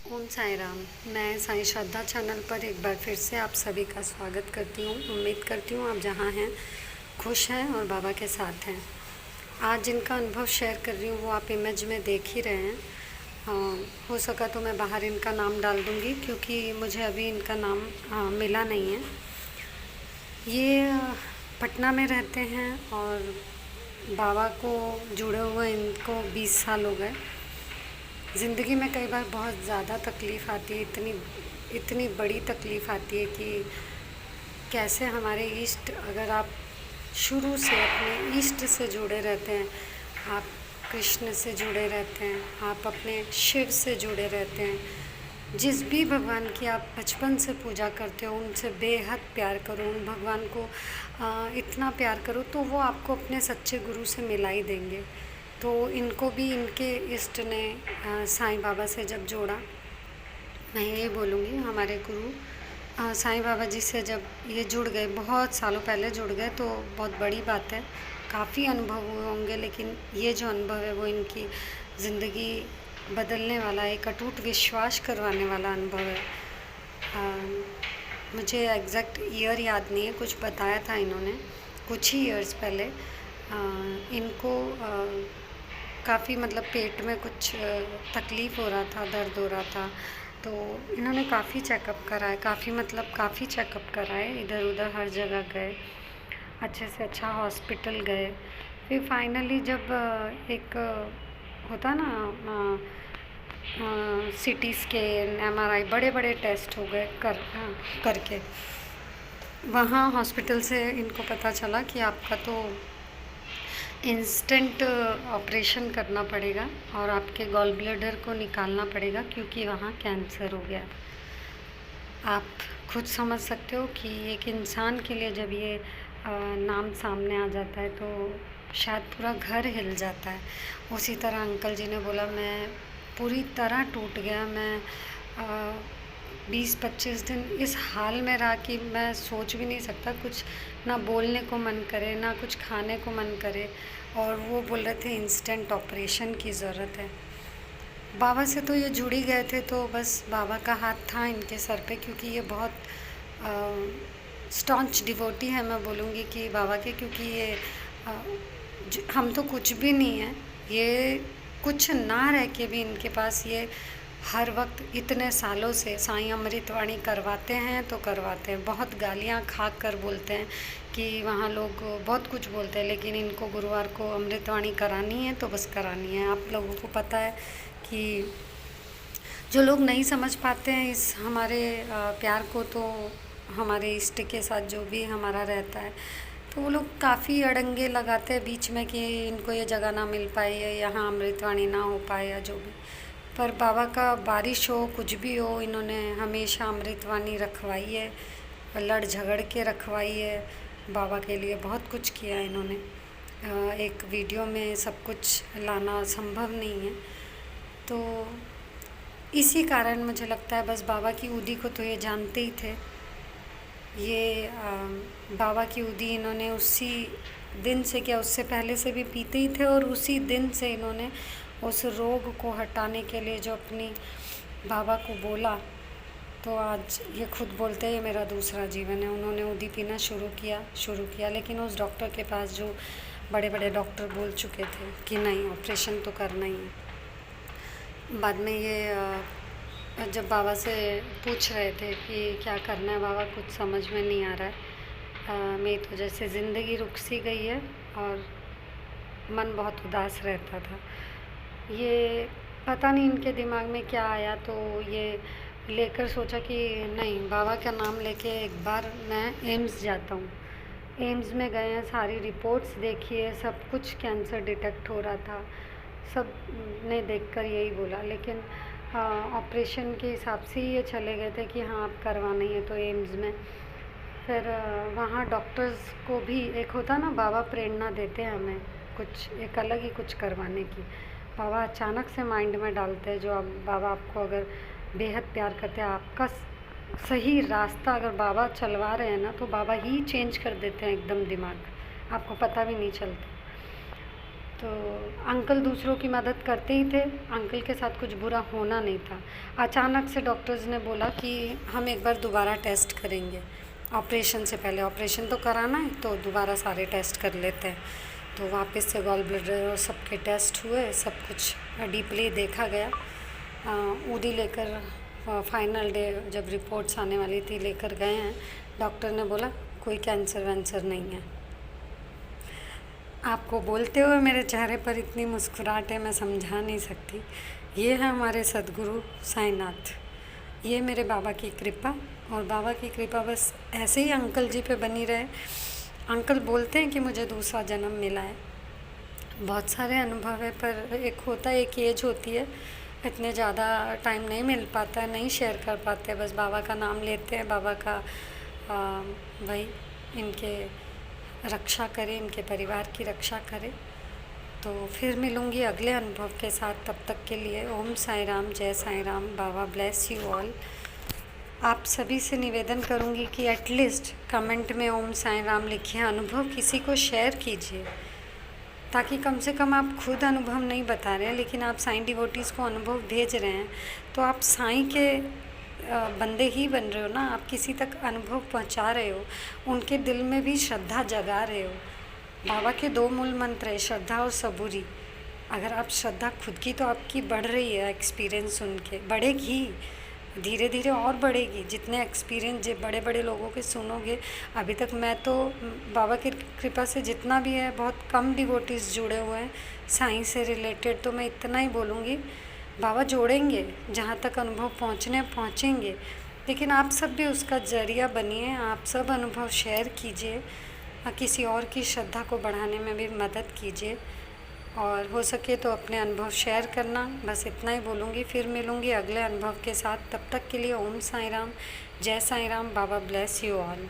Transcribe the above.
ओम साई राम। मैं साई श्रद्धा चैनल पर एक बार फिर से आप सभी का स्वागत करती हूँ। उम्मीद करती हूँ आप जहाँ हैं खुश हैं और बाबा के साथ हैं। आज जिनका अनुभव शेयर कर रही हूँ वो आप इमेज में देख ही रहे हैं। हो सका तो मैं बाहर इनका नाम डाल दूँगी क्योंकि मुझे अभी इनका नाम मिला नहीं है। ये पटना में रहते हैं और बाबा को जुड़े हुए इनको 20 साल हो गए। ज़िंदगी में कई बार बहुत ज़्यादा तकलीफ़ आती है, इतनी इतनी बड़ी तकलीफ़ आती है कि कैसे हमारे इष्ट, अगर आप शुरू से अपने इष्ट से जुड़े रहते हैं, आप कृष्ण से जुड़े रहते हैं, आप अपने शिव से जुड़े रहते हैं, जिस भी भगवान की आप बचपन से पूजा करते हो उनसे बेहद प्यार करो, उन भगवान को इतना प्यार करो तो वो आपको अपने सच्चे गुरु से मिला ही देंगे। तो इनको भी इनके इष्ट ने साईं बाबा से जब जोड़ा, मैं यही बोलूँगी हमारे गुरु साईं बाबा जी से जब ये जुड़ गए, बहुत सालों पहले जुड़ गए, तो बहुत बड़ी बात है। काफ़ी अनुभव हुए होंगे लेकिन ये जो अनुभव है वो इनकी ज़िंदगी बदलने वाला, एक अटूट विश्वास करवाने वाला अनुभव है। मुझे एग्जैक्ट ईयर याद नहीं है, कुछ बताया था इन्होंने कुछ ही ईयर्स पहले। इनको काफ़ी मतलब पेट में कुछ तकलीफ़ हो रहा था, दर्द हो रहा था, तो इन्होंने काफ़ी चेकअप कराए, काफ़ी चेकअप कराए, इधर उधर हर जगह गए, अच्छे से अच्छा हॉस्पिटल गए। फिर फाइनली जब एक होता ना सीटी स्कैन, एमआरआई, बड़े बड़े टेस्ट हो गए करके वहाँ हॉस्पिटल से इनको पता चला कि आपका तो इंस्टेंट ऑपरेशन करना पड़ेगा और आपके गॉल ब्लैडर को निकालना पड़ेगा क्योंकि वहाँ कैंसर हो गया। आप खुद समझ सकते हो कि एक इंसान के लिए जब ये नाम सामने आ जाता है तो शायद पूरा घर हिल जाता है। उसी तरह अंकल जी ने बोला, मैं पूरी तरह टूट गया, मैं 20-25 दिन इस हाल में रहा कि मैं सोच भी नहीं सकता, कुछ ना बोलने को मन करे ना कुछ खाने को मन करे, और वो बोल रहे थे इंस्टेंट ऑपरेशन की ज़रूरत है। बाबा से तो ये जुड़ ही गए थे, तो बस बाबा का हाथ था इनके सर पे, क्योंकि ये बहुत स्टॉन्च डिवोटी है, मैं बोलूँगी कि बाबा के, क्योंकि ये हम तो कुछ भी नहीं है, ये कुछ ना रह के भी इनके पास ये हर वक्त इतने सालों से साईं अमृतवाणी करवाते हैं तो करवाते हैं। बहुत गालियाँ खा कर बोलते हैं कि वहाँ लोग बहुत कुछ बोलते हैं, लेकिन इनको गुरुवार को अमृतवाणी करानी है तो बस करानी है। आप लोगों को पता है कि जो लोग नहीं समझ पाते हैं इस हमारे प्यार को, तो हमारे इष्ट के साथ जो भी हमारा रहता है, तो वो लोग काफ़ी अड़ंगे लगाते हैं बीच में कि इनको ये जगह ना मिल पाए या यहाँ अमृतवाणी ना हो पाए या जो भी। पर बाबा का बारिश हो कुछ भी हो, इन्होंने हमेशा अमृतवाणी रखवाई है, लड़ झगड़ के रखवाई है। बाबा के लिए बहुत कुछ किया इन्होंने। एक वीडियो में सब कुछ लाना संभव नहीं है, तो इसी कारण मुझे लगता है बस बाबा की उदी को तो ये जानते ही थे। ये बाबा की उदी इन्होंने उसी दिन से, क्या उससे पहले से भी पीते ही थे, और उसी दिन से इन्होंने उस रोग को हटाने के लिए जो अपनी बाबा को बोला, तो आज ये खुद बोलते हैं ये मेरा दूसरा जीवन है। उन्होंने उदी पीना शुरू किया, लेकिन उस डॉक्टर के पास जो बड़े बड़े डॉक्टर बोल चुके थे कि नहीं, ऑपरेशन तो करना ही है। बाद में ये जब बाबा से पूछ रहे थे कि क्या करना है बाबा, कुछ समझ में नहीं आ रहा है, मेरी तो जैसे ज़िंदगी रुक सी गई है और मन बहुत उदास रहता था। ये पता नहीं इनके दिमाग में क्या आया, तो ये लेकर सोचा कि नहीं, बाबा का नाम लेके एक बार मैं एम्स जाता हूँ। एम्स में गए हैं, सारी रिपोर्ट्स देखी है, सब कुछ कैंसर डिटेक्ट हो रहा था, सब ने देखकर यही बोला, लेकिन ऑपरेशन के हिसाब से ही ये चले गए थे कि हाँ आप करवाना ही है, तो एम्स में फिर वहाँ डॉक्टर्स को भी एक होता ना, बाबा प्रेरणा देते हैं हमें कुछ एक अलग ही कुछ करवाने की। बाबा अचानक से माइंड में डालते हैं, जो अब बाबा आपको अगर बेहद प्यार करते हैं, आपका सही रास्ता अगर बाबा चलवा रहे हैं ना, तो बाबा ही चेंज कर देते हैं एकदम दिमाग, आपको पता भी नहीं चलता। तो अंकल दूसरों की मदद करते ही थे, अंकल के साथ कुछ बुरा होना नहीं था। अचानक से डॉक्टर्स ने बोला कि हम एक बार दोबारा टेस्ट करेंगे, ऑपरेशन से पहले। ऑपरेशन तो कराना है तो दोबारा सारे टेस्ट कर लेते हैं। तो वापस से गॉल ब्लैडर और सबके टेस्ट हुए, सब कुछ डीपली देखा गया। उदी लेकर फाइनल डे जब रिपोर्ट्स आने वाली थी लेकर गए हैं, डॉक्टर ने बोला कोई कैंसर वैंसर नहीं है। आपको बोलते हुए मेरे चेहरे पर इतनी मुस्कुराहट है, मैं समझा नहीं सकती। ये है हमारे सद्गुरु साईनाथ, ये मेरे बाबा की कृपा। और बाबा की कृपा बस ऐसे ही अंकल जी पे बनी रहे। अंकल बोलते हैं कि मुझे दूसरा जन्म मिला है। बहुत सारे अनुभव है, पर एक होता है, एक एज होती है, इतने ज़्यादा टाइम नहीं मिल पाता है, नहीं शेयर कर पाते, बस बाबा का नाम लेते हैं। बाबा का वही इनके रक्षा करे, इनके परिवार की रक्षा करे। तो फिर मिलूँगी अगले अनुभव के साथ, तब तक के लिए ओम साई राम, जय साई राम। बाबा ब्लेस यू ऑल। आप सभी से निवेदन करूँगी कि एटलीस्ट कमेंट में ओम साई राम लिखिए, अनुभव किसी को शेयर कीजिए, ताकि कम से कम आप खुद अनुभव नहीं बता रहे हैं लेकिन आप साईं डिवोटीज़ को अनुभव भेज रहे हैं, तो आप साईं के बंदे ही बन रहे हो ना। आप किसी तक अनुभव पहुंचा रहे हो, उनके दिल में भी श्रद्धा जगा रहे हो। बाबा के 2 मूल मंत्र है, श्रद्धा और सबूरी। अगर आप श्रद्धा खुद की तो आपकी बढ़ रही है, एक्सपीरियंस सुन के बढ़ेगी, धीरे धीरे और बढ़ेगी। जितने एक्सपीरियंस बड़े बड़े लोगों के सुनोगे, अभी तक मैं तो बाबा की कृपा से जितना भी है, बहुत कम डिवोटीज़ जुड़े हुए हैं साइंस से रिलेटेड। तो मैं इतना ही बोलूँगी, बाबा जोड़ेंगे, जहाँ तक अनुभव पहुँचेंगे, लेकिन आप सब भी उसका ज़रिया बनिए। आप सब अनुभव शेयर कीजिए, किसी और की श्रद्धा को बढ़ाने में भी मदद कीजिए, और हो सके तो अपने अनुभव शेयर करना। बस इतना ही बोलूँगी, फिर मिलूँगी अगले अनुभव के साथ। तब तक के लिए ओम साई राम, जय साई राम। बाबा ब्लेस यू ऑल।